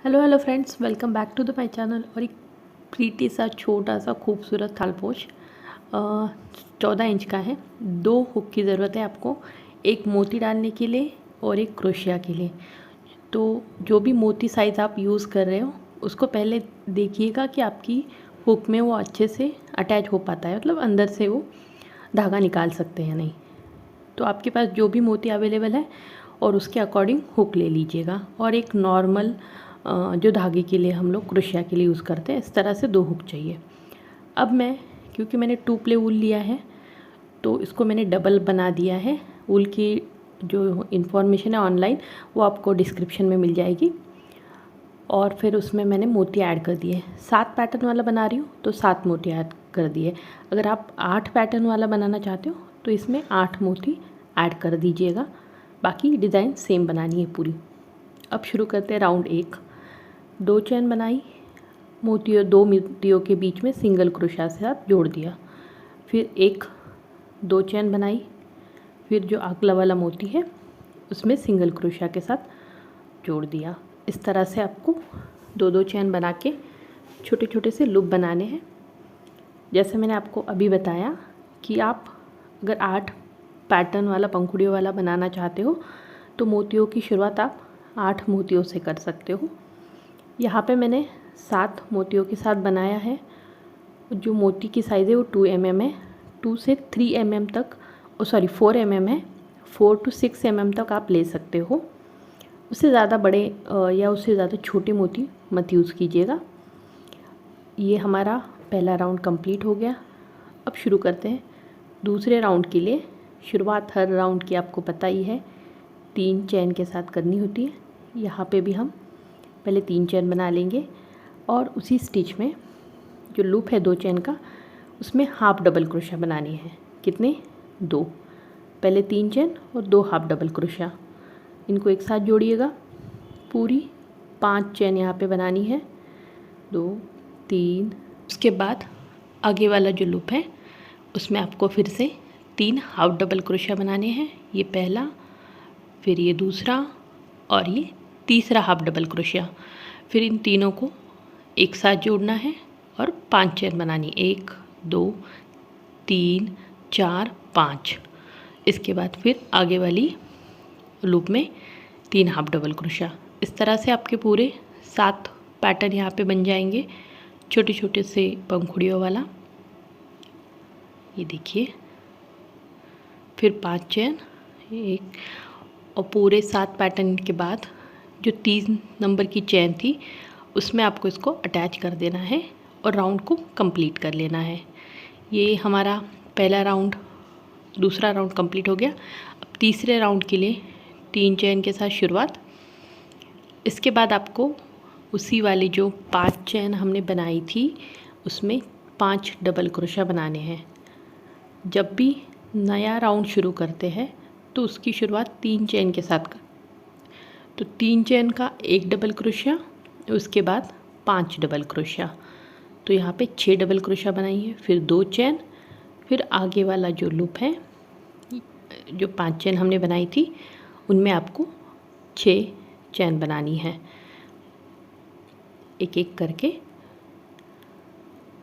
Hello friends, welcome back to the my channel. और एक pretty सा छोटा सा खूबसूरत थालपोश 14 इंच का है। 2 हुक की ज़रूरत है आपको, एक मोती डालने के लिए और एक क्रोशिया के लिए। तो जो भी मोती साइज़ आप यूज़ कर रहे हो उसको पहले देखिएगा कि आपकी हुक में वो अच्छे से अटैच हो पाता है, मतलब अंदर से वो धागा निकाल सकते हैं या नहीं। तो आपके पास जो भी मोती अवेलेबल है और उसके अकॉर्डिंग हुक ले लीजिएगा। और एक नॉर्मल जो धागे के लिए हम लोग क्रोशिया के लिए यूज़ करते हैं, इस तरह से 2 हुक चाहिए। अब क्योंकि मैंने 2 प्ले वूल लिया है तो इसको मैंने डबल बना दिया है। वूल की जो इन्फॉर्मेशन है ऑनलाइन वो आपको डिस्क्रिप्शन में मिल जाएगी। और फिर उसमें मैंने मोती ऐड कर दिए। 7 पैटर्न वाला बना रही हूँ तो 7 मोती ऐड कर दिए। अगर आप 8 पैटर्न वाला बनाना चाहते हो तो इसमें 8 मोती ऐड कर दीजिएगा। बाकी डिज़ाइन सेम बनानी है पूरी। अब शुरू करते हैं राउंड 1। 2 चेन बनाई, दो मोतियों के बीच में सिंगल क्रोशिया से साथ जोड़ दिया। फिर 2 चेन बनाई, फिर जो अगला वाला मोती है उसमें सिंगल क्रोशिया के साथ जोड़ दिया। इस तरह से आपको 2 चेन बना के छोटे छोटे से लूप बनाने हैं। जैसे मैंने आपको अभी बताया कि आप अगर 8 पैटर्न वाला पंखुड़ियों वाला बनाना चाहते हो तो मोतियों की शुरुआत आप 8 मोतियों से कर सकते हो। यहाँ पे मैंने 7 मोतियों के साथ बनाया है। जो मोती की साइज़ है वो 2 mm है। 2 से 3 mm तक, 4 mm है। 4 to 6 mm तक आप ले सकते हो। उससे ज़्यादा बड़े या उससे ज़्यादा छोटे मोती मत यूज़ कीजिएगा। ये हमारा पहला राउंड कंप्लीट हो गया। अब शुरू करते हैं दूसरे राउंड के लिए। शुरुआत हर राउंड की आपको पता ही है, 3 चेन के साथ करनी होती है। यहाँ पे भी हम पहले 3 चेन बना लेंगे और उसी स्टिच में जो लूप है 2 चेन का उसमें हाफ डबल क्रोशिया बनानी है। कितने? 2। पहले 3 चेन और 2 हाफ डबल क्रोशिया, इनको एक साथ जोड़िएगा। पूरी 5 चेन यहाँ पे बनानी है, 2 3। उसके बाद आगे वाला जो लूप है उसमें आपको फिर से 3 हाफ डबल क्रोशिया बनाने हैं। ये पहला, फिर ये दूसरा और ये तीसरा हाफ डबल क्रोशिया। फिर इन तीनों को एक साथ जोड़ना है और 5 चेन बनानी, 1 2 3 4 5। इसके बाद फिर आगे वाली लूप में 3 हाफ डबल क्रोशिया। इस तरह से आपके पूरे 7 पैटर्न यहाँ पे बन जाएंगे, छोटे छोटे से पंखुड़ियों वाला। ये देखिए, फिर 5 चेन, 1, और पूरे 7 पैटर्न के बाद जो 3 नंबर की चेन थी उसमें आपको इसको अटैच कर देना है और राउंड को कंप्लीट कर लेना है। ये हमारा पहला राउंड, दूसरा राउंड कंप्लीट हो गया। अब तीसरे राउंड के लिए 3 चेन के साथ शुरुआत। इसके बाद आपको उसी वाली जो 5 चेन हमने बनाई थी उसमें 5 डबल क्रोशिया बनाने हैं। जब भी नया राउंड शुरू करते हैं तो उसकी शुरुआत 3 चेन के साथ कर, तो 3 चेन का 1 डबल क्रोशिया, उसके बाद 5 डबल क्रोशिया। तो यहाँ पे 6 डबल क्रोशिया बनाई है, फिर 2 चेन, फिर आगे वाला जो लूप है, जो 5 चेन हमने बनाई थी उनमें आपको 6 चेन बनानी है। एक एक करके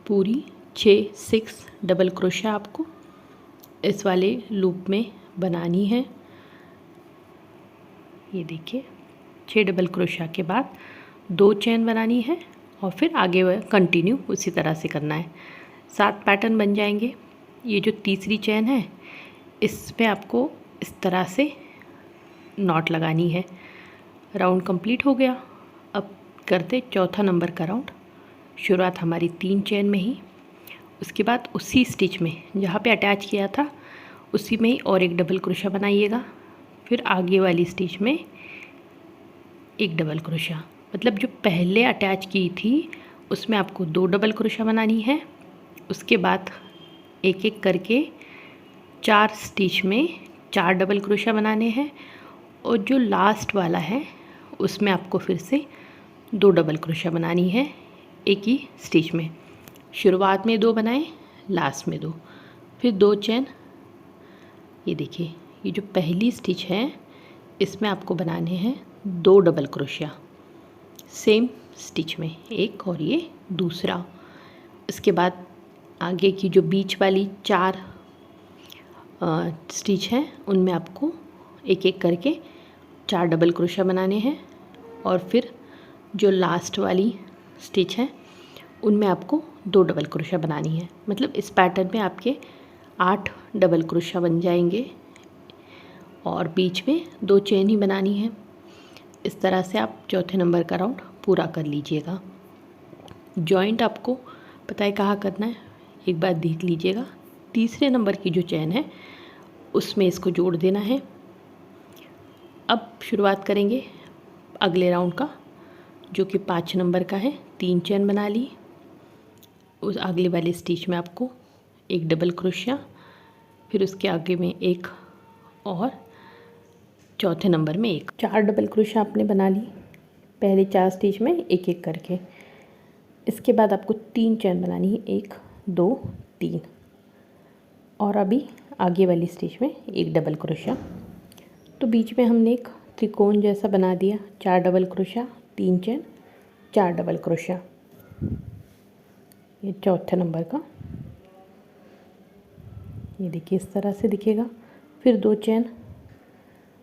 पूरी 6 डबल क्रोशिया आपको इस वाले लूप में बनानी है। ये देखिए, 6 डबल क्रोशिया के बाद 2 चेन बनानी है और फिर आगे वह कंटिन्यू उसी तरह से करना है। 7 पैटर्न बन जाएंगे। ये जो तीसरी चेन है इसमें आपको इस तरह से नॉट लगानी है। राउंड कंप्लीट हो गया। अब करते चौथा नंबर का राउंड। शुरुआत हमारी 3 चेन में ही, उसके बाद उसी स्टिच में जहाँ पे अटैच किया था उसी में ही और 1 डबल क्रोशिया बनाइएगा। फिर आगे वाली स्टिच में 1 डबल क्रोशिया, मतलब जो पहले अटैच की थी उसमें आपको 2 डबल क्रोशिया बनानी है। उसके बाद एक एक करके 4 स्टिच में 4 डबल क्रोशिया बनाने हैं और जो लास्ट वाला है उसमें आपको फिर से 2 डबल क्रोशिया बनानी है एक ही स्टिच में। शुरुआत में 2 बनाए, लास्ट में 2, फिर 2 चेन। ये देखिए, ये जो पहली स्टिच है इसमें आपको बनाने हैं 2 डबल क्रोशिया। सेम स्टिच में एक और ये दूसरा। इसके बाद आगे की जो बीच वाली 4 स्टिच हैं उनमें आपको एक एक करके 4 डबल क्रोशा बनाने हैं और फिर जो लास्ट वाली स्टिच है उनमें आपको 2 डबल क्रोशा बनानी है। मतलब इस पैटर्न में आपके 8 डबल क्रोशा बन जाएंगे और बीच में 2 चेन ही बनानी है। इस तरह से आप चौथे नंबर का राउंड पूरा कर लीजिएगा। जॉइंट आपको पता है कहाँ करना है, एक बार देख लीजिएगा। तीसरे नंबर की जो चेन है उसमें इसको जोड़ देना है। अब शुरुआत करेंगे अगले राउंड का, जो कि 5 नंबर का है। 3 चेन बना ली। उस अगले वाले स्टिच में आपको एक डबल क्रोशिया, फिर उसके आगे में एक और चौथे नंबर में एक। 4 डबल क्रोशिया आपने बना ली पहले 4 स्टिच में एक एक करके। इसके बाद आपको 3 चेन बनानी है, 1 2 3, और अभी आगे वाली स्टिच में एक डबल क्रोशिया। तो बीच में हमने एक त्रिकोण जैसा बना दिया। 4 double crochet, 3 chain, 4 double crochet. ये चौथे नंबर का, ये देखिए इस तरह से दिखेगा। फिर 2 चेन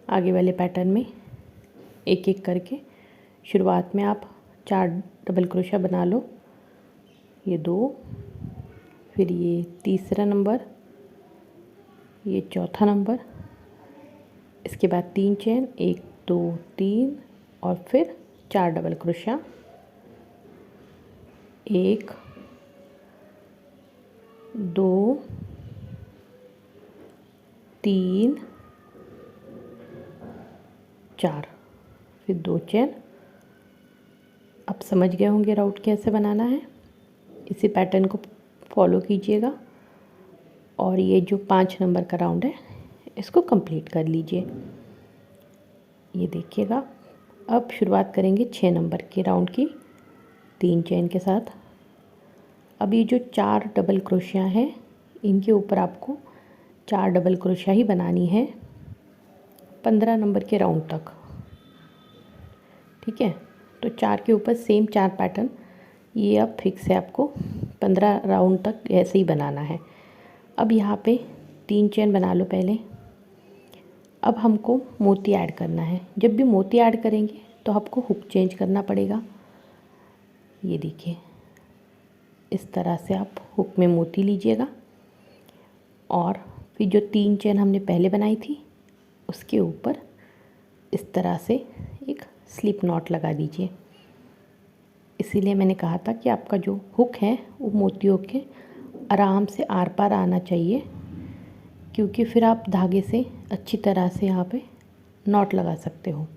आगे वाले पैटर्न में एक एक करके। शुरुआत में आप 4 डबल क्रोशिया बना लो, ये 2, फिर ये तीसरा नंबर, ये चौथा नंबर। इसके बाद 3 चेन, 1 2 3, और फिर 4 डबल क्रोशिया, 1 2 3 4, फिर 2 चेन। आप समझ गए होंगे राउंड कैसे बनाना है। इसी पैटर्न को फॉलो कीजिएगा और ये जो 5 नंबर का राउंड है इसको कंप्लीट कर लीजिए। ये देखिएगा। अब शुरुआत करेंगे 6 नंबर के राउंड की 3 चेन के साथ। अब ये जो 4 डबल क्रोशिया हैं इनके ऊपर आपको 4 डबल क्रोशिया ही बनानी है 15 नंबर के राउंड तक। ठीक है, तो 4 के ऊपर सेम 4 पैटर्न, ये अब फिक्स है, आपको 15 राउंड तक ऐसे ही बनाना है। अब यहाँ पे 3 चेन बना लो पहले। अब हमको मोती ऐड करना है। जब भी मोती ऐड करेंगे तो आपको हुक चेंज करना पड़ेगा। ये देखिए इस तरह से आप हुक में मोती लीजिएगा और फिर जो 3 चेन हमने पहले बनाई थी उसके ऊपर इस तरह से एक स्लिप नॉट लगा दीजिए। इसीलिए मैंने कहा था कि आपका जो हुक है वो मोतियों के आराम से आर पार आना चाहिए, क्योंकि फिर आप धागे से अच्छी तरह से यहाँ पे नॉट लगा सकते हो।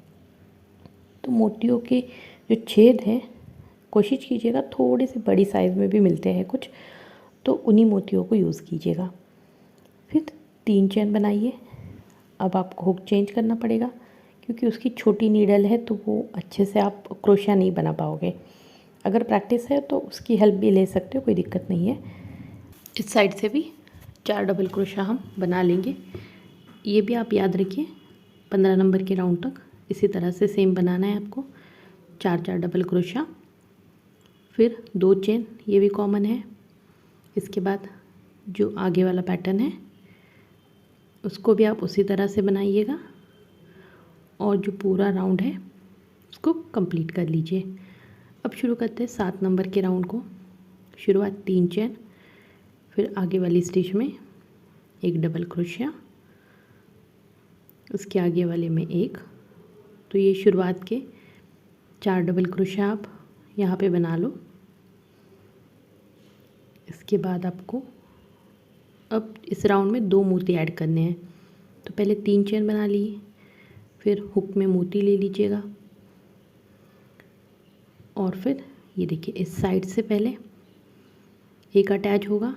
तो मोतियों के जो छेद हैं कोशिश कीजिएगा, थोड़े से बड़ी साइज़ में भी मिलते हैं कुछ, तो उन्हीं मोतियों को यूज़ कीजिएगा। फिर 3 चेन बनाइए। अब आपको हुक चेंज करना पड़ेगा, क्योंकि उसकी छोटी नीडल है तो वो अच्छे से आप क्रोशिया नहीं बना पाओगे। अगर प्रैक्टिस है तो उसकी हेल्प भी ले सकते हो, कोई दिक्कत नहीं है। इस साइड से भी 4 डबल क्रोशिया हम बना लेंगे। ये भी आप याद रखिए 15 नंबर के राउंड तक इसी तरह से सेम बनाना है आपको। 4 डबल क्रोशिया, फिर 2 चेन, ये भी कॉमन है। इसके बाद जो आगे वाला पैटर्न है उसको भी आप उसी तरह से बनाइएगा और जो पूरा राउंड है उसको कंप्लीट कर लीजिए। अब शुरू करते हैं 7 नंबर के राउंड को। शुरुआत 3 चेन, फिर आगे वाली स्टिच में एक डबल क्रोशिया, उसके आगे वाले में एक। तो ये शुरुआत के 4 डबल क्रोशिया आप यहाँ पे बना लो। इसके बाद आपको अब इस राउंड में 2 मोती ऐड करने हैं। तो पहले 3 चेन बना लिए, फिर हुक में मोती ले लीजिएगा और फिर ये देखिए इस साइड से पहले एक अटैच होगा,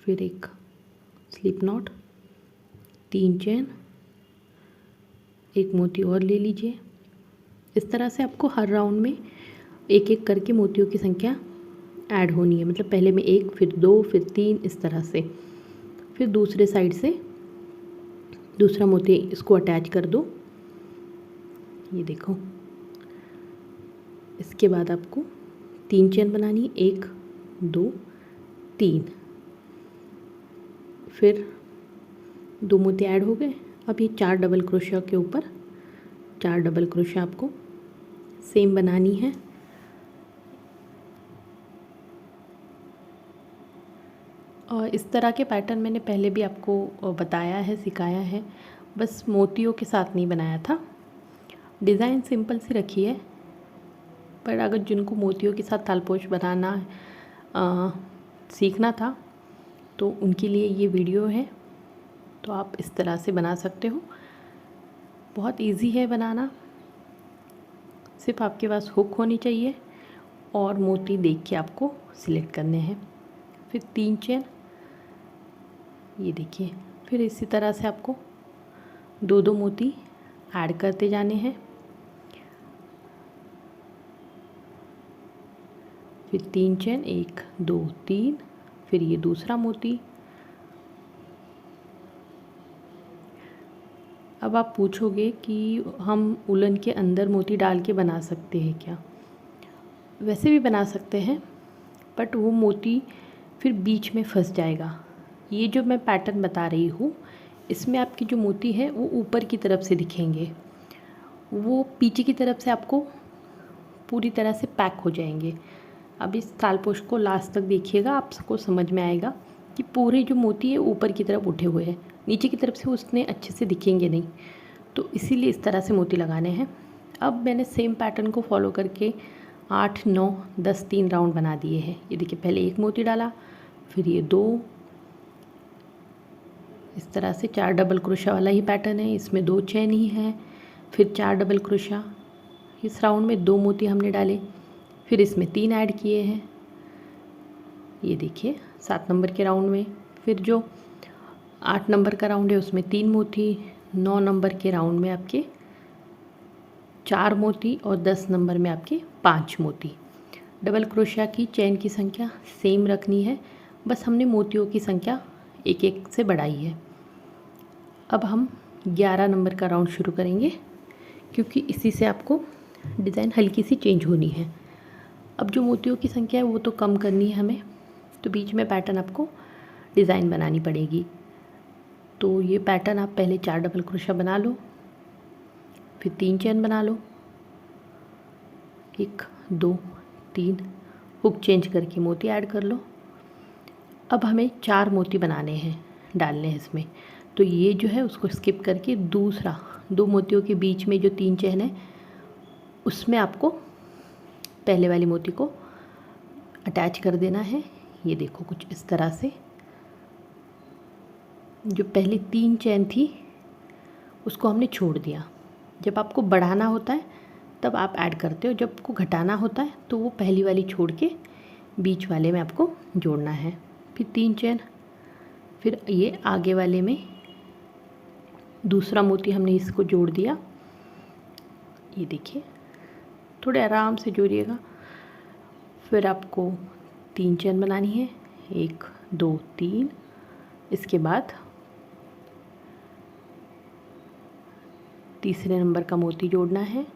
फिर एक स्लिप नॉट, 3 चेन, एक मोती और ले लीजिए। इस तरह से आपको हर राउंड में एक एक करके मोतियों की संख्या ऐड होनी है। मतलब पहले में 1, फिर 2, फिर 3, इस तरह से। फिर दूसरे साइड से दूसरा मोती इसको अटैच कर दो, ये देखो। इसके बाद आपको 3 चेन बनानी, 1 2 3, फिर 2 मोती ऐड हो गए। अब ये 4 डबल क्रोशिया के ऊपर 4 डबल क्रोशिया आपको सेम बनानी है। और इस तरह के पैटर्न मैंने पहले भी आपको बताया है, सिखाया है, बस मोतियों के साथ नहीं बनाया था। डिज़ाइन सिंपल सी रखी है, पर अगर जिनको मोतियों के साथ थालपोश बनाना सीखना था तो उनके लिए ये वीडियो है। तो आप इस तरह से बना सकते हो, बहुत इजी है बनाना। सिर्फ आपके पास हुक होनी चाहिए और मोती देख के आपको सिलेक्ट करने हैं। फिर 3 चेन, ये देखिए। फिर इसी तरह से आपको 2-2 मोती ऐड करते जाने हैं। फिर 3 चेन, 1 2 3, फिर ये दूसरा मोती। अब आप पूछोगे कि हम उलन के अंदर मोती डाल के बना सकते हैं क्या? वैसे भी बना सकते हैं, बट वो मोती फिर बीच में फंस जाएगा। ये जो मैं पैटर्न बता रही हूँ, इसमें आपकी जो मोती है वो ऊपर की तरफ से दिखेंगे, वो पीछे की तरफ से आपको पूरी तरह से पैक हो जाएंगे। अब इस तालपोश को लास्ट तक देखिएगा, आपको समझ में आएगा कि पूरे जो मोती है ऊपर की तरफ उठे हुए हैं, नीचे की तरफ से उतने अच्छे से दिखेंगे नहीं। तो इसीलिए इस तरह से मोती लगाने हैं। अब मैंने सेम पैटर्न को फॉलो करके 8 9 10 3 राउंड बना दिए हैं। ये देखिए, पहले 1 मोती डाला, फिर ये 2, इस तरह से 4 डबल क्रोशिया वाला ही पैटर्न है, इसमें 2 चेन ही है। फिर 4 डबल क्रोशिया, इस राउंड में 2 मोती हमने डाले, फिर इसमें 3 ऐड किए हैं। ये देखिए 7 नंबर के राउंड में। फिर जो 8 नंबर का राउंड है उसमें 3 मोती, 9 नंबर के राउंड में आपके 4 मोती और 10 नंबर में आपके 5 मोती। डबल क्रोशिया की चेन की संख्या सेम रखनी है, बस हमने मोतियों की संख्या एक एक से बढ़ाई है। अब हम 11 नंबर का राउंड शुरू करेंगे, क्योंकि इसी से आपको डिज़ाइन हल्की सी चेंज होनी है। अब जो मोतियों की संख्या है वो तो कम करनी है हमें, तो बीच में पैटर्न आपको डिज़ाइन बनानी पड़ेगी। तो ये पैटर्न आप पहले 4 डबल क्रोशिया बना लो, फिर 3 चेन बना लो, 1 2 3, हुक चेंज करके मोती ऐड कर लो। अब हमें 4 मोती बनाने हैं, डालने हैं इसमें। तो ये जो है उसको स्किप करके दूसरा 2 मोतियों के बीच में जो 3 चेन है उसमें आपको पहले वाली मोती को अटैच कर देना है। ये देखो कुछ इस तरह से। जो पहली 3 चेन थी उसको हमने छोड़ दिया। जब आपको बढ़ाना होता है तब आप ऐड करते हो, जब आपको घटाना होता है तो वो पहली वाली छोड़ के बीच वाले में आपको जोड़ना है। फिर 3 चेन, फिर ये आगे वाले में दूसरा मोती हमने इसको जोड़ दिया। ये देखिए, थोड़े आराम से जोड़िएगा। फिर आपको 3 चेन बनानी है, 1 2 3। इसके बाद तीसरे नंबर का मोती जोड़ना है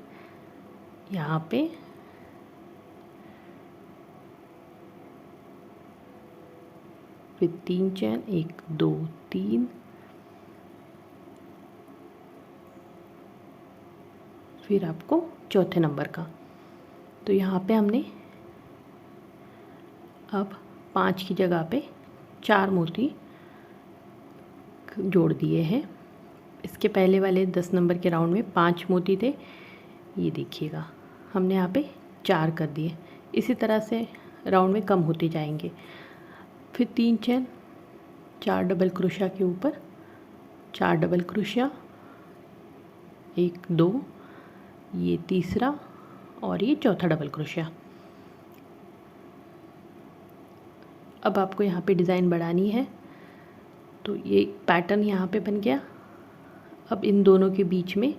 यहाँ पे। फिर 3 चेन, 1 2 3। फिर आपको चौथे नंबर का। तो यहाँ पे हमने अब 5 की जगह पे 4 मोती जोड़ दिए हैं। इसके पहले वाले 10 नंबर के राउंड में 5 मोती थे, ये देखिएगा हमने यहाँ पे 4 कर दिए। इसी तरह से राउंड में कम होते जाएंगे। फिर 3 चेन, 4 डबल क्रोशिया के ऊपर 4 डबल क्रोशिया, 1 2, ये तीसरा और ये चौथा डबल क्रोशिया। अब आपको यहाँ पे डिज़ाइन बढ़ानी है, तो ये पैटर्न यहाँ पे बन गया। अब इन दोनों के बीच में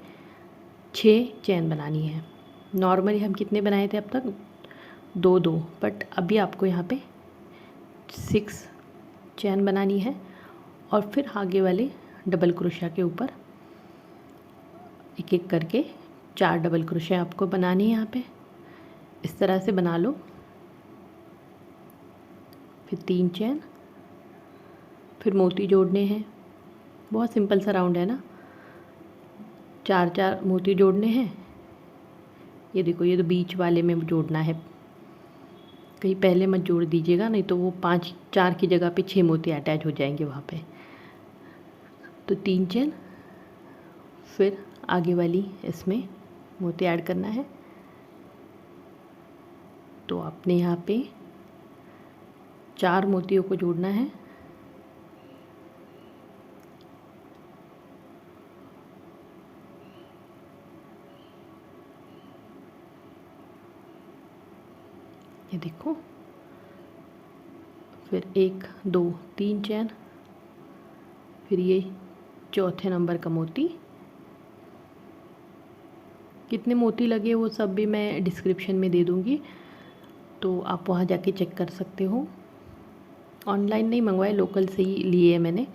6 चेन बनानी है। नॉर्मली हम कितने बनाए थे अब तक? 2 2, बट अभी आपको यहाँ पे 6 चेन बनानी है और फिर आगे वाले डबल क्रोशिया के ऊपर एक एक करके 4 डबल क्रोशिया आपको बनानी है। यहाँ पे इस तरह से बना लो। फिर 3 चेन, फिर मोती जोड़ने हैं। बहुत सिंपल सा राउंड है ना। 4 मोती जोड़ने हैं। ये देखो, ये तो बीच वाले में जोड़ना है, कहीं पहले मत जोड़ दीजिएगा, नहीं तो वो 4 की जगह पे 6 मोती अटैच हो जाएंगे वहाँ पे। तो 3 चेन, फिर आगे वाली इसमें मोती ऐड करना है। तो आपने यहाँ पे 4 मोतियों को जोड़ना है। ये देखो, फिर 1 2 3 चैन, फिर ये चौथे नंबर का मोती। कितने मोती लगे वो सब भी मैं डिस्क्रिप्शन में दे दूँगी, तो आप वहाँ जाके चेक कर सकते हो। ऑनलाइन नहीं मंगवाए, लोकल से ही लिए है मैंने।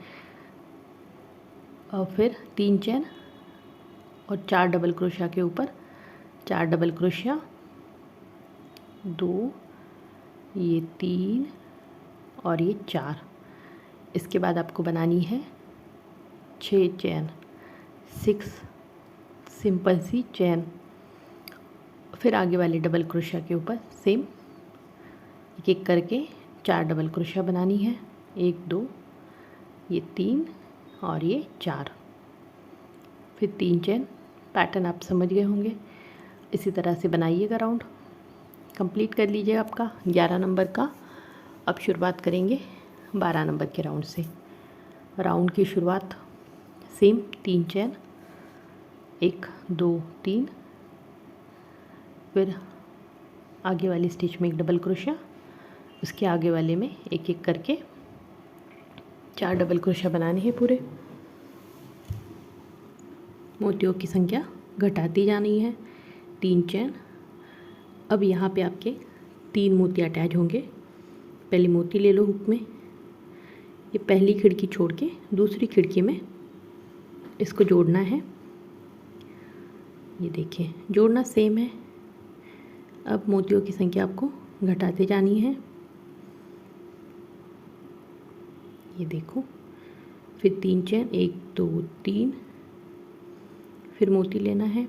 और फिर 3 चैन और 4 डबल क्रोशिया के ऊपर 4 डबल क्रोशिया, 2, ये 3 और ये 4। इसके बाद आपको बनानी है 6 चैन, 6 सिंपल सी चैन। फिर आगे वाले डबल क्रोशिया के ऊपर सेम एक एक करके 4 डबल क्रोशिया बनानी है। 1 2, ये 3 और ये 4। फिर 3 चैन। पैटर्न आप समझ गए होंगे। इसी तरह से बनाइएगा राउंड। कंप्लीट कर लीजिए आपका 11 नंबर का। अब शुरुआत करेंगे 12 नंबर के राउंड से। राउंड की शुरुआत सेम 3 चैन, 1 2 3, फिर आगे वाली स्टिच में एक डबल क्रोशिया, उसके आगे वाले में एक एक करके 4 डबल क्रोशिया बनाने हैं पूरे। मोतियों की संख्या घटाती जानी है। 3 चैन। अब यहाँ पे आपके 3 मोती अटैच होंगे। पहले मोती ले लो हुक में, ये पहली खिड़की छोड़ के दूसरी खिड़की में इसको जोड़ना है। ये देखिए, जोड़ना सेम है। अब मोतियों की संख्या आपको घटाते जानी है। ये देखो, फिर 3 चैन, 1 2 3, फिर मोती लेना है।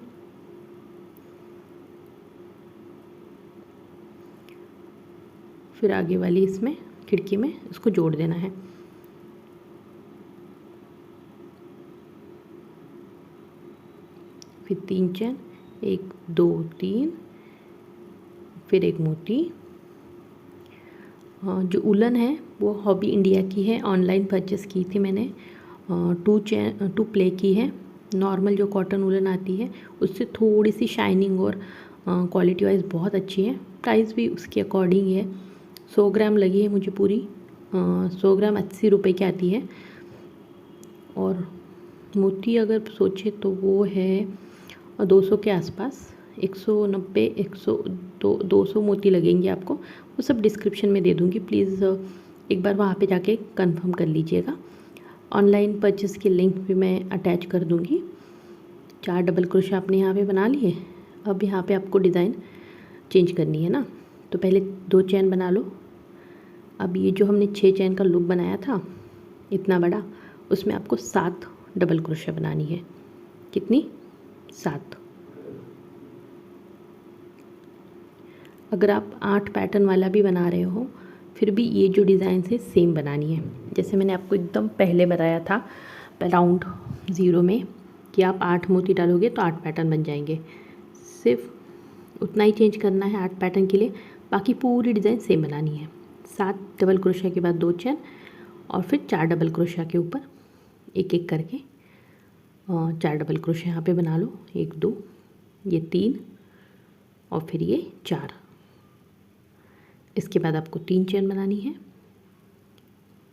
फिर आगे वाली इसमें खिड़की में इसको जोड़ देना है। फिर 3 चैन, 1 2 3, फिर एक मोती। जो उलन है वो हॉबी इंडिया की है, ऑनलाइन परचेस की थी मैंने। 2 प्ले की है। नॉर्मल जो कॉटन उलन आती है उससे थोड़ी सी शाइनिंग और क्वालिटी वाइज बहुत अच्छी है। प्राइस भी उसके अकॉर्डिंग है। 100 ग्राम लगी है मुझे पूरी। 100 ग्राम 80 रुपये की आती है। और मोती अगर सोचे तो वो है 200 के आसपास, 190 100 200 मोती लगेंगे आपको। वो सब डिस्क्रिप्शन में दे दूँगी, प्लीज़ एक बार वहाँ पे जाके कंफर्म कर लीजिएगा। ऑनलाइन परचेस की लिंक भी मैं अटैच कर दूँगी। 4 डबल क्रोशिया आपने यहाँ पे बना लिए। अब यहाँ पे आपको डिज़ाइन चेंज करनी है ना, तो पहले 2 चैन बना लो। अब ये जो हमने 6 चैन का लुक बनाया था इतना बड़ा, उसमें आपको 7 डबल क्रोशिया बनानी है। कितनी? 7। अगर आप 8 पैटर्न वाला भी बना रहे हो फिर भी ये जो डिज़ाइन है सेम बनानी है। जैसे मैंने आपको एकदम पहले बताया था राउंड 0 में कि आप 8 मोती डालोगे तो 8 पैटर्न बन जाएंगे। सिर्फ उतना ही चेंज करना है 8 पैटर्न के लिए, बाकी पूरी डिज़ाइन सेम बनानी है। 7 डबल क्रोशिया के बाद 2 चैन और फिर 4 डबल क्रोशिया के ऊपर एक एक करके 4 डबल क्रोशिया यहाँ पे बना लो। 1 2, ये 3 और फिर ये 4। इसके बाद आपको 3 चैन बनानी है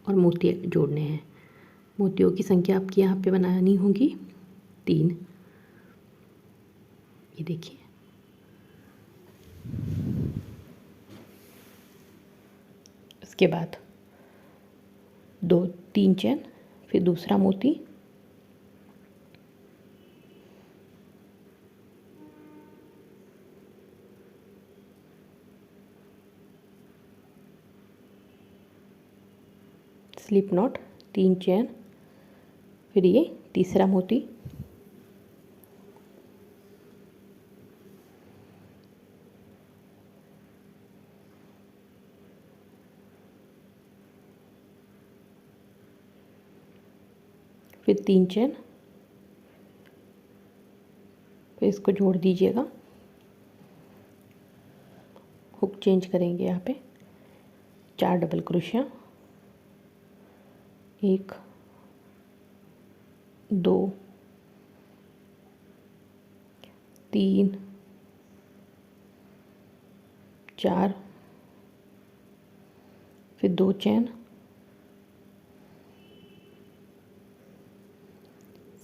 और मोती जोड़ने हैं। मोतियों की संख्या आपकी यहाँ पे बनानी होगी 3। ये देखिए, इसके बाद 2 3 चैन, फिर दूसरा मोती स्लिप नॉट, 3 चेन, फिर ये तीसरा मोती, फिर 3 चेन, फिर इसको जोड़ दीजिएगा। हुक चेंज करेंगे यहाँ पे, 4 डबल क्रोशिया, 1 2 3 4, फिर 2 चेन,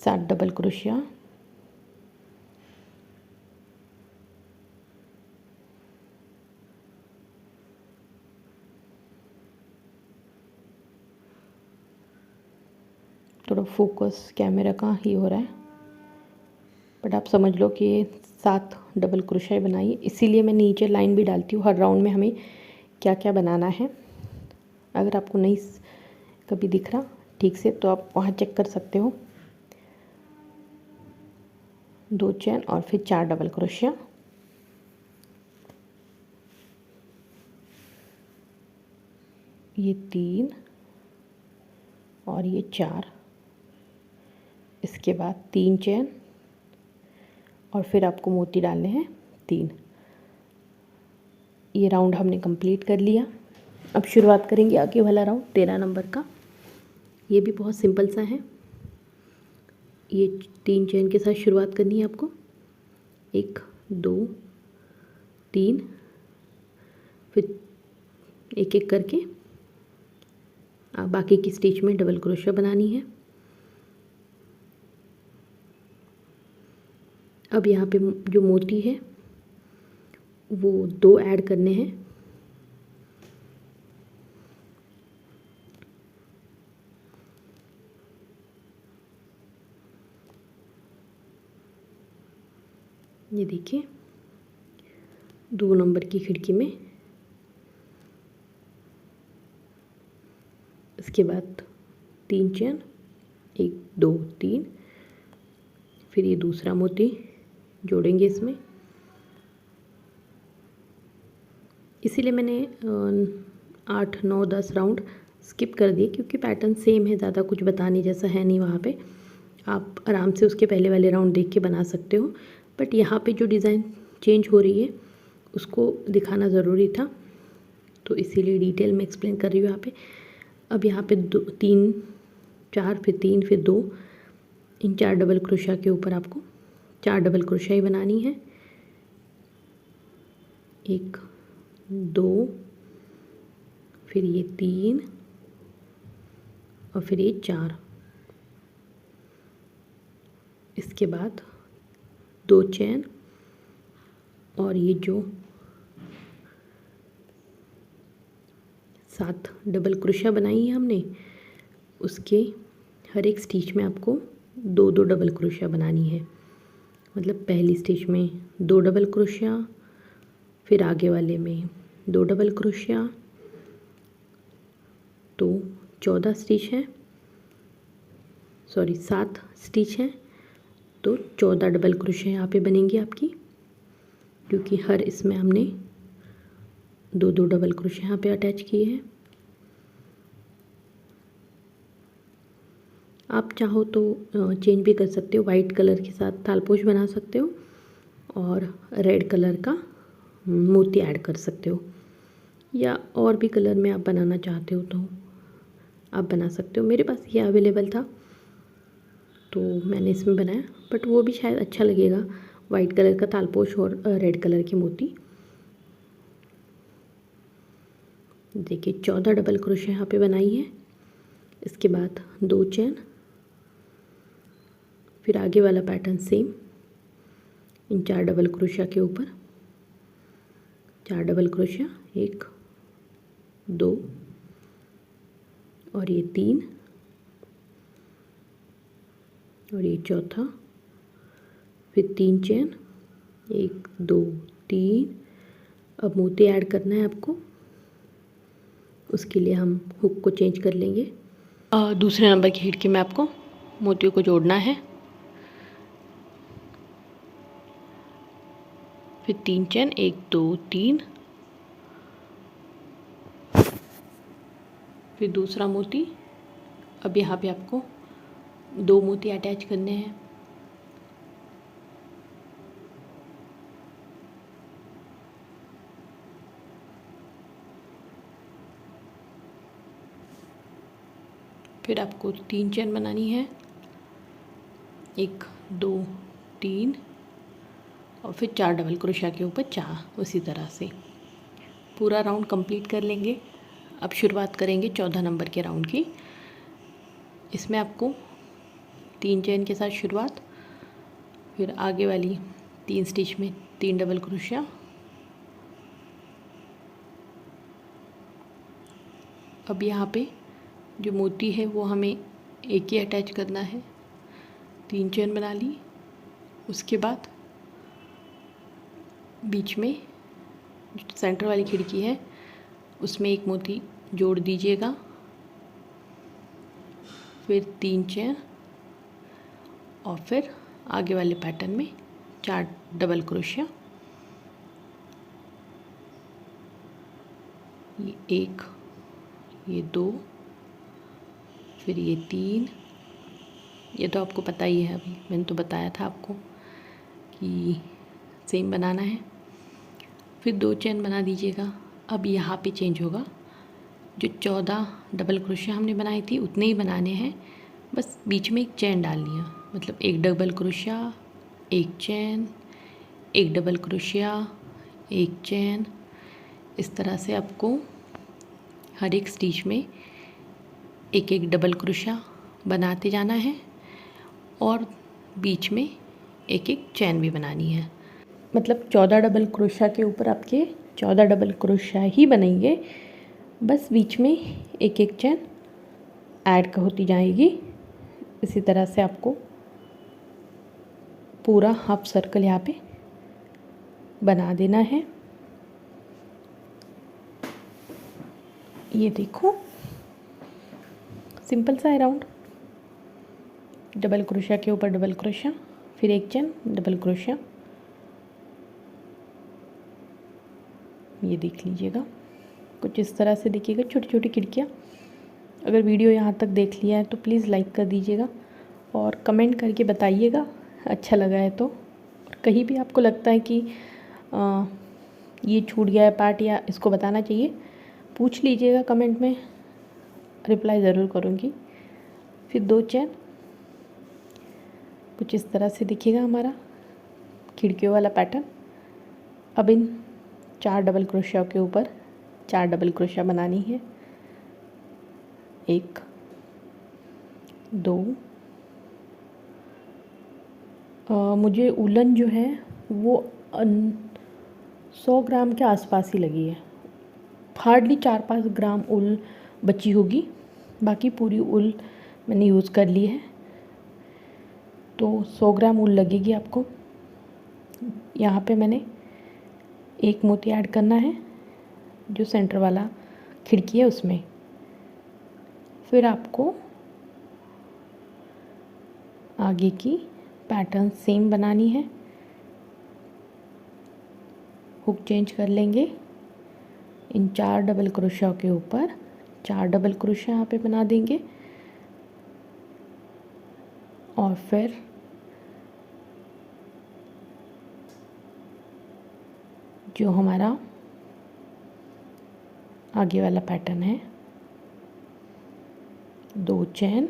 7 डबल क्रोशिया, थोड़ा फोकस कैमरा का ही हो रहा है, बट आप समझ लो कि ये 7 डबल क्रोशिया बनाइए। इसीलिए मैं नीचे लाइन भी डालती हूँ हर राउंड में हमें क्या क्या बनाना है। अगर आपको नहीं कभी दिख रहा ठीक से तो आप वहाँ चेक कर सकते हो। 2 चेन और फिर 4 डबल क्रोशिया, ये 3 और ये 4, इसके बाद 3 चेन और फिर आपको मोती डालने हैं 3। ये राउंड हमने कंप्लीट कर लिया। अब शुरुआत करेंगे आगे वाला राउंड 13 नंबर का। ये भी बहुत सिंपल सा है। ये 3 चेन के साथ शुरुआत करनी है आपको, 1 2 3, फिर एक एक करके बाकी की स्टिच में डबल क्रोशिया बनानी है। अब यहाँ पे जो मोती है वो 2 ऐड करने हैं। ये देखिए 2 नंबर की खिड़की में, इसके बाद 3 चेन, 1 2 3, फिर ये दूसरा मोती जोड़ेंगे इसमें। इसीलिए मैंने 8 9 10 राउंड स्किप कर दिए, क्योंकि पैटर्न सेम है, ज़्यादा कुछ बताने जैसा है नहीं वहाँ पे। आप आराम से उसके पहले वाले राउंड देख के बना सकते हो, बट यहाँ पे जो डिज़ाइन चेंज हो रही है उसको दिखाना ज़रूरी था, तो इसीलिए डिटेल में एक्सप्लेन कर रही हूँ यहाँ पे। अब यहाँ पे 2 3 4, फिर 3, फिर 2, इन 4 डबल क्रोशिया के ऊपर आपको 4 डबल क्रोशिया ही बनानी है। 1 2, फिर ये 3 और फिर ये 4, इसके बाद 2 चेन और ये जो 7 डबल क्रोशिया बनाई है हमने, उसके हर एक स्टिच में आपको 2 2 डबल क्रोशिया बनानी है। मतलब पहली स्टिच में 2 डबल क्रोशिया, फिर आगे वाले में 2 डबल क्रोशिया, तो 14 स्टिच है, सॉरी 7 स्टिच है, तो 14 डबल क्रोशिया यहाँ पे बनेंगी आपकी, क्योंकि हर इसमें हमने 2 2 डबल क्रोशिया यहाँ पे अटैच किए हैं। आप चाहो तो चेंज भी कर सकते हो, वाइट कलर के साथ तालपोश बना सकते हो और रेड कलर का मोती ऐड कर सकते हो, या और भी कलर में आप बनाना चाहते हो तो आप बना सकते हो। मेरे पास ये अवेलेबल था तो मैंने इसमें बनाया, बट वो भी शायद अच्छा लगेगा, वाइट कलर का तालपोश और रेड कलर की मोती। देखिए 14 डबल क्रोशिया यहाँ पे बनाई है, इसके बाद 2 चेन, फिर आगे वाला पैटर्न सेम, इन 4 डबल क्रोशिया के ऊपर 4 डबल क्रोशिया, 1 2 और ये 3 और ये चौथा, फिर 3 चेन, 1 2 3। अब मोती ऐड करना है आपको, उसके लिए हम हुक को चेंज कर लेंगे। दूसरे नंबर की खिड़की में आपको मोतियों को जोड़ना है। फिर 3 चेन, 1 2 3, फिर दूसरा मोती। अब यहाँ पे आपको 2 मोती अटैच करने हैं। फिर आपको 3 चेन बनानी है, 1 2 3, और फिर 4 डबल क्रोशिया के ऊपर 4। उसी तरह से पूरा राउंड कंप्लीट कर लेंगे। अब शुरुआत करेंगे 14 नंबर के राउंड की। इसमें आपको 3 चेन के साथ शुरुआत, फिर आगे वाली 3 स्टिच में 3 डबल क्रोशिया, अब यहाँ पे जो मोती है वो हमें एक ही अटैच करना है। 3 चेन बना ली। उसके बाद बीच में जो सेंटर वाली खिड़की है उसमें एक मोती जोड़ दीजिएगा, फिर 3 चेन, और फिर आगे वाले पैटर्न में 4 डबल क्रोशिया। ये 1, ये 2, फिर ये 3। ये तो आपको पता ही है, अभी मैंने तो बताया था आपको कि सेम बनाना है। फिर 2 चेन बना दीजिएगा। अब यहाँ पे चेंज होगा, जो 14 डबल क्रोशिया हमने बनाई थी उतने ही बनाने हैं, बस बीच में एक चेन डालनी है। मतलब 1 double crochet, 1 chain, 1 double crochet, 1 chain. इस तरह से आपको हर एक स्टिच में एक एक डबल क्रोशिया बनाते जाना है, और बीच में एक एक चेन भी बनानी है। मतलब 14 डबल क्रोशिया के ऊपर आपके 14 डबल क्रोशिया ही बनेंगे, बस बीच में एक एक चेन ऐड होती जाएगी। इसी तरह से आपको पूरा हाफ सर्कल यहाँ पे बना देना है। ये देखो, सिंपल सा है राउंड। डबल क्रोशिया के ऊपर डबल क्रोशिया, फिर एक चेन, डबल क्रोशिया। ये देख लीजिएगा, कुछ इस तरह से दिखेगा, छोटी छोटी खिड़कियाँ। अगर वीडियो यहाँ तक देख लिया है तो प्लीज़ लाइक कर दीजिएगा और कमेंट करके बताइएगा अच्छा लगा है तो। और कहीं भी आपको लगता है कि ये छूट गया है पार्ट या इसको बताना चाहिए, पूछ लीजिएगा कमेंट में, रिप्लाई ज़रूर करूँगी। फिर 2 चेन, कुछ इस तरह से दिखेगा हमारा खिड़कियों वाला पैटर्न। अब इन 4 डबल क्रोशिया के ऊपर 4 डबल क्रोशिया बनानी है। 1 2, मुझे उलन जो है वो 100 ग्राम के आसपास ही लगी है। हार्डली 4-5 ग्राम उल बची होगी, बाकी पूरी उल मैंने यूज़ कर ली है। तो 100 ग्राम उल लगेगी आपको। यहाँ पे मैंने एक मोती ऐड करना है जो सेंटर वाला खिड़की है उसमें। फिर आपको आगे की पैटर्न सेम बनानी है। हुक चेंज कर लेंगे। इन 4 डबल क्रोशिया के ऊपर 4 डबल क्रोशिया यहाँ पे बना देंगे, और फिर जो हमारा आगे वाला पैटर्न है 2 चेन,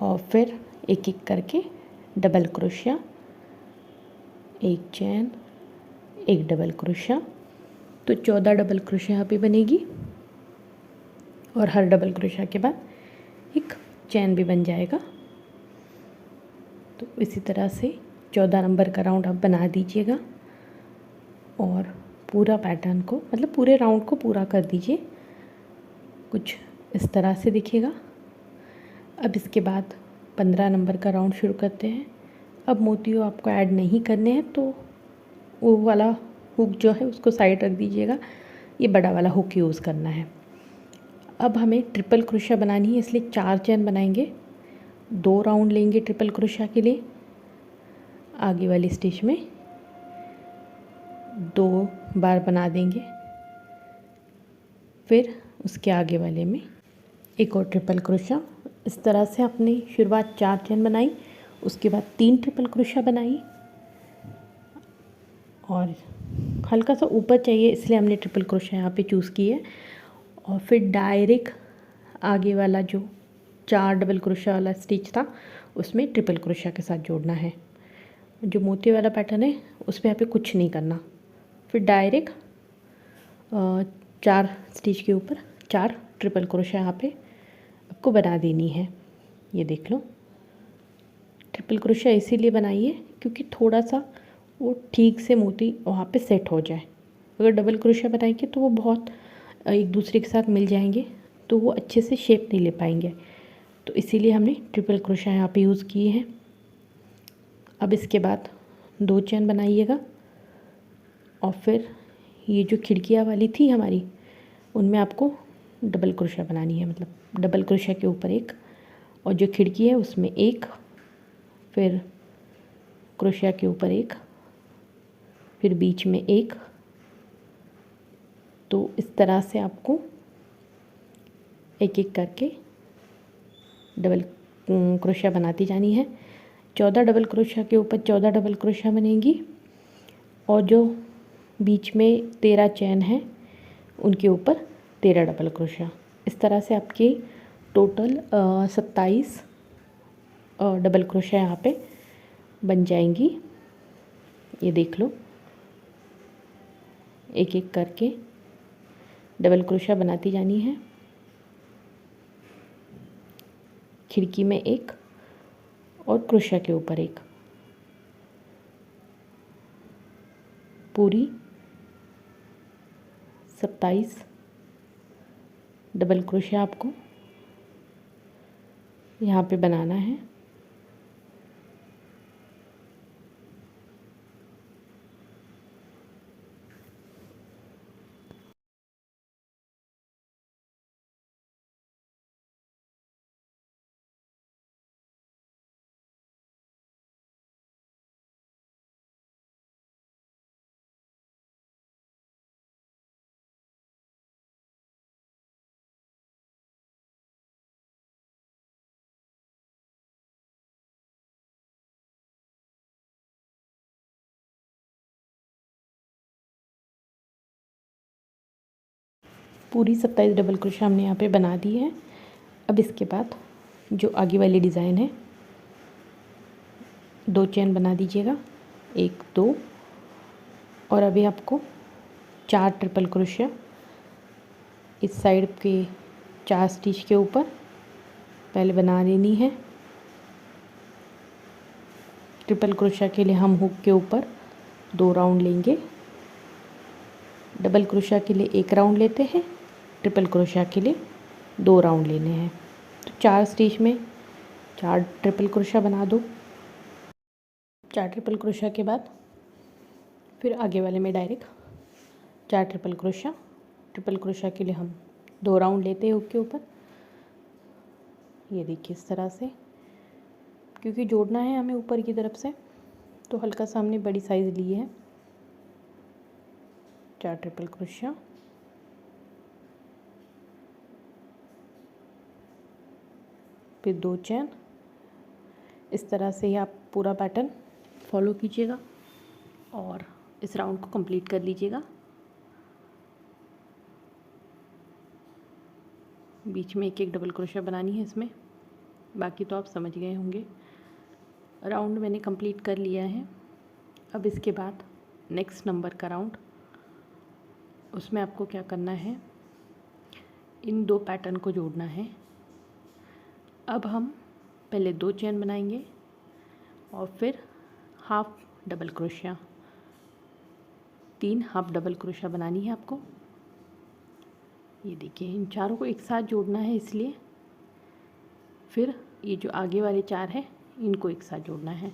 और फिर एक एक करके double crochet, 1 chain, 1 double crochet. तो 14 डबल क्रोशिया यहाँ पे बनेगी, और हर डबल क्रोशिया के बाद एक चेन भी बन जाएगा। तो इसी तरह से 14 नंबर का राउंड आप बना दीजिएगा, और पूरा पैटर्न को, मतलब पूरे राउंड को पूरा कर दीजिए। कुछ इस तरह से दिखेगा। अब इसके बाद 15 नंबर का राउंड शुरू करते हैं। अब मोतियों आपको ऐड नहीं करने हैं, तो वो वाला हुक जो है उसको साइड रख दीजिएगा, ये बड़ा वाला हुक यूज़ करना है। अब हमें ट्रिपल क्रोशिया बनानी है, इसलिए 4 चेन बनाएंगे। 2 राउंड लेंगे ट्रिपल क्रोशिया के लिए। आगे वाली स्टिच में 2 बार बना देंगे, फिर उसके आगे वाले में एक और ट्रिपल क्रोशिया। इस तरह से आपने शुरुआत 4 चेन बनाई, उसके बाद 3 ट्रिपल क्रोशिया बनाई और हल्का सा ऊपर चाहिए इसलिए हमने ट्रिपल क्रोशिया यहाँ पे चूज़ की है। और फिर डायरेक्ट आगे वाला जो 4 डबल क्रोशिया वाला स्टिच था उसमें ट्रिपल क्रोशिया के साथ जोड़ना है। जो मोती वाला पैटर्न है उस पर यहाँ पे कुछ नहीं करना। फिर डायरेक्ट 4 स्टिच के ऊपर 4 ट्रिपल क्रोशिया यहाँ पे आपको बना देनी है। ये देख लो, ट्रिपल क्रोशिया इसीलिए बनाइए क्योंकि थोड़ा सा वो ठीक से मोती वहाँ पे सेट हो जाए। अगर डबल क्रोशिया बनाएंगे तो वो बहुत एक दूसरे के साथ मिल जाएंगे, तो वो अच्छे से शेप नहीं ले पाएंगे। तो इसीलिए हमने ट्रिपल क्रोशिया यहाँ पे यूज़ किए हैं। अब इसके बाद 2 चेन बनाइएगा और फिर ये जो खिड़कियाँ वाली थी हमारी उनमें आपको डबल क्रोशिया बनानी है, मतलब डबल क्रोशिया के ऊपर एक, और जो खिड़की है उसमें एक, फिर क्रोशिया के ऊपर एक, फिर बीच में एक। तो इस तरह से आपको एक एक करके डबल क्रोशिया बनाती जानी है। 14 डबल क्रोशिया के ऊपर 14 डबल क्रोशिया बनेगी और जो बीच में 13 चेन है उनके ऊपर 13 डबल क्रोशिया। इस तरह से आपकी टोटल 27 डबल क्रोशिया यहाँ पे बन जाएंगी। ये देख लो, एक एक करके डबल क्रोशिया बनाती जानी है। खिड़की में एक और क्रोशिया के ऊपर एक, पूरी 27 डबल क्रोशिया आपको यहाँ पे बनाना है। पूरी 27 डबल क्रोशिया हमने यहाँ पे बना दी है। अब इसके बाद जो आगे वाली डिज़ाइन है 2 चेन बना दीजिएगा, 1 2, और अभी आपको 4 ट्रिपल क्रोशिया इस साइड के 4 स्टिच के ऊपर पहले बना लेनी है। ट्रिपल क्रोशिया के लिए हम हुक के ऊपर 2 राउंड लेंगे। डबल क्रोशिया के लिए 1 राउंड लेते हैं, ट्रिपल क्रोशिया के लिए 2 राउंड लेने हैं। तो 4 स्टिच में 4 ट्रिपल क्रोशिया बना दो। 4 ट्रिपल क्रोशिया के बाद फिर आगे वाले में direct 4 triple crochet. Triple crochet के लिए हम 2 राउंड लेते हैं हुक के ऊपर। ये देखिए इस तरह से, क्योंकि जोड़ना है हमें ऊपर की तरफ से तो हल्का सा हमने बड़ी साइज़ ली है। 4 ट्रिपल क्रोशिया, फिर 2 चेन। इस तरह से ही आप पूरा पैटर्न फॉलो कीजिएगा और इस राउंड को कंप्लीट कर लीजिएगा। बीच में एक एक डबल क्रोशिया बनानी है इसमें, बाकी तो आप समझ गए होंगे। राउंड मैंने कंप्लीट कर लिया है। अब इसके बाद नेक्स्ट नंबर का राउंड, उसमें आपको क्या करना है, इन 2 पैटर्न को जोड़ना है। अब हम पहले 2 चेन बनाएंगे और फिर half double crochet, 3 half double crochet बनानी है आपको। ये देखिए इन चारों को एक साथ जोड़ना है, इसलिए फिर ये जो आगे वाले 4 हैं इनको एक साथ जोड़ना है।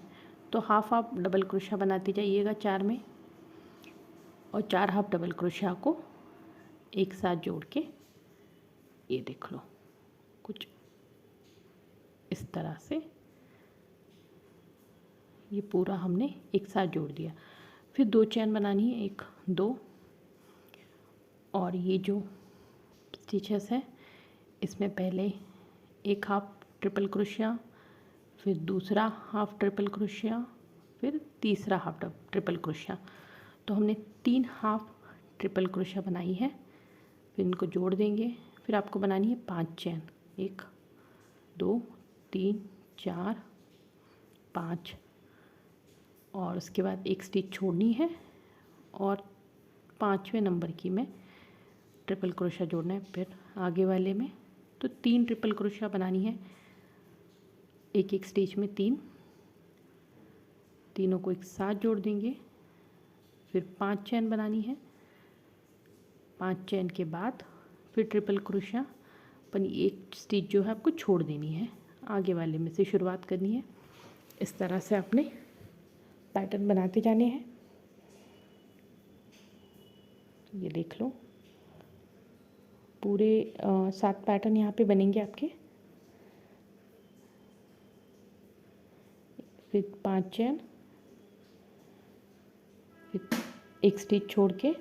तो हाफ हाफ डबल क्रोशिया बनाते जाइएगा 4 में, और 4 हाफ डबल क्रोशिया को एक साथ जोड़ के ये देख लो कुछ इस तरह से ये पूरा हमने एक साथ जोड़ दिया। फिर 2 चेन बनानी है, 1 2, और ये जो स्टिचेस है इसमें पहले एक हाफ ट्रिपल क्रोशिया, फिर दूसरा हाफ ट्रिपल क्रोशिया, फिर तीसरा हाफ ट्रिपल क्रोशिया। तो हमने 3 हाफ ट्रिपल क्रोशिया बनाई है। फिर इनको जोड़ देंगे। फिर आपको बनानी है 5 चेन, 1 2 3 4 5, और उसके बाद एक स्टिच छोड़नी है और 5वें नंबर की में ट्रिपल क्रोशिया जोड़ना है। फिर आगे वाले में तो 3 ट्रिपल क्रोशिया बनानी है, एक एक स्टिच में 3, तीनों को एक साथ जोड़ देंगे। फिर 5 चेन बनानी है, 5 चेन के बाद फिर ट्रिपल क्रोशिया अपन एक स्टिच जो है आपको छोड़ देनी है, आगे वाले में से शुरुआत करनी है। इस तरह से आपने पैटर्न बनाते जाने हैं। ये देख लो पूरे 7 पैटर्न यहाँ पे बनेंगे आपके। फिर 5 चेन, फिर एक स्टिच छोड़ के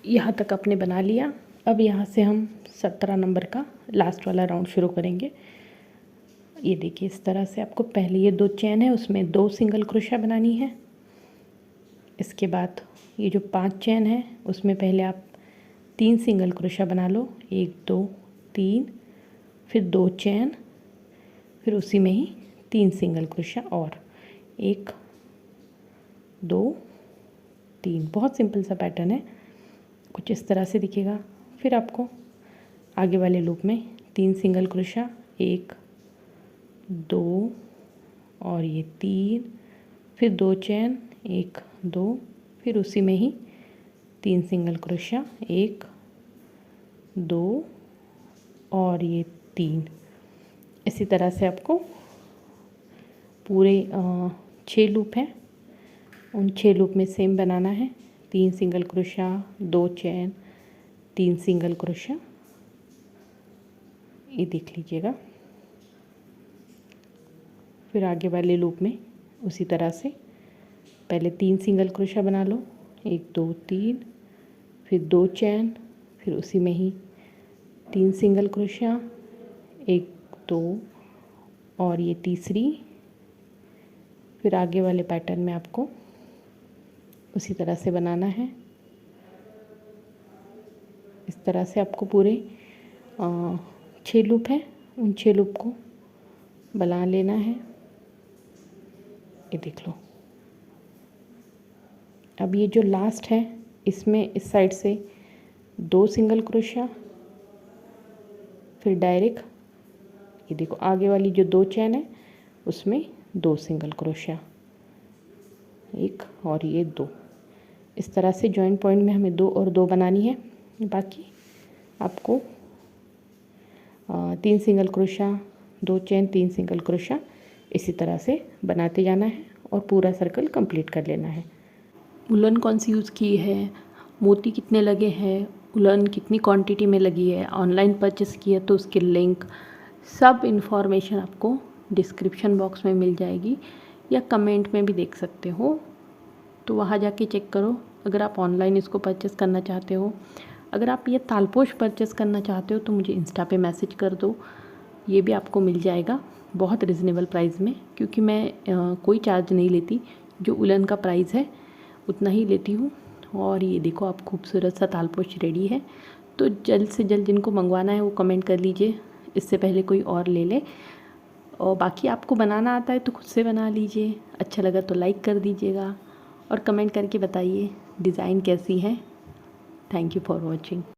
यहाँ तक अपने बना लिया। अब यहाँ से हम 17 नंबर का लास्ट वाला राउंड शुरू करेंगे। ये देखिए इस तरह से आपको पहले ये 2 चेन है उसमें 2 सिंगल क्रोशिया बनानी है। इसके बाद ये जो 5 चेन है उसमें पहले आप 3 सिंगल क्रोशिया बना लो, 1 2 3, फिर 2 चेन, फिर उसी में ही 3 सिंगल क्रोशिया और 1 2 3। बहुत सिंपल सा पैटर्न है, कुछ इस तरह से दिखेगा। फिर आपको आगे वाले लूप में 3 सिंगल क्रोशिया, 1 2 और ये 3, फिर 2 चेन, 1 2, फिर उसी में ही 3 सिंगल क्रोशिया, 1 2 और ये 3। इसी तरह से आपको पूरे 6 लूप हैं, उन 6 लूप में सेम बनाना है। 3 single crochet, 2 chain, 3 single crochet. ये देख लीजिएगा। फिर आगे वाले लूप में उसी तरह से पहले 3 सिंगल क्रोशा बना लो, 1 2 3, फिर 2 चैन, फिर उसी में ही 3 सिंगल क्रोशा, 1 2 और ये तीसरी। फिर आगे वाले पैटर्न में आपको उसी तरह से बनाना है। इस तरह से आपको पूरे 6 लूप हैं, उन 6 लूप को बना लेना है। ये देख लो। अब ये जो लास्ट है इसमें इस साइड से 2 सिंगल क्रोशा, फिर डायरेक्ट ये देखो आगे वाली जो 2 चैन है उसमें 2 सिंगल क्रोशा, 1 और ये 2। इस तरह से जॉइंट पॉइंट में हमें 2 और 2 बनानी है। बाकी आपको 3 सिंगल क्रोशा, 2 चैन, 3 सिंगल क्रोशा इसी तरह से बनाते जाना है और पूरा सर्कल कंप्लीट कर लेना है। उलन कौन सी यूज़ की है, मोती कितने लगे हैं, उलन कितनी क्वांटिटी में लगी है, ऑनलाइन परचेस की है तो उसके लिंक, सब इन्फॉर्मेशन आपको डिस्क्रिप्शन बॉक्स में मिल जाएगी या कमेंट में भी देख सकते हो, तो वहाँ जाके चेक करो। अगर आप ऑनलाइन इसको परचेस करना चाहते हो, अगर आप ये तालपोश परचेस करना चाहते हो तो मुझे इंस्टा पे मैसेज कर दो, ये भी आपको मिल जाएगा बहुत रिजनेबल प्राइस में, क्योंकि मैं कोई चार्ज नहीं लेती, जो उलन का प्राइस है उतना ही लेती हूँ। और ये देखो आप खूबसूरत सा तालपोश रेडी है। तो जल्द से जल्द जिनको मंगवाना है वो कमेंट कर लीजिए, इससे पहले कोई और ले ले। और बाकी आपको बनाना आता है तो खुद से बना लीजिए। अच्छा लगा तो लाइक कर दीजिएगा और कमेंट करके बताइए डिज़ाइन कैसी है। Thank you for watching.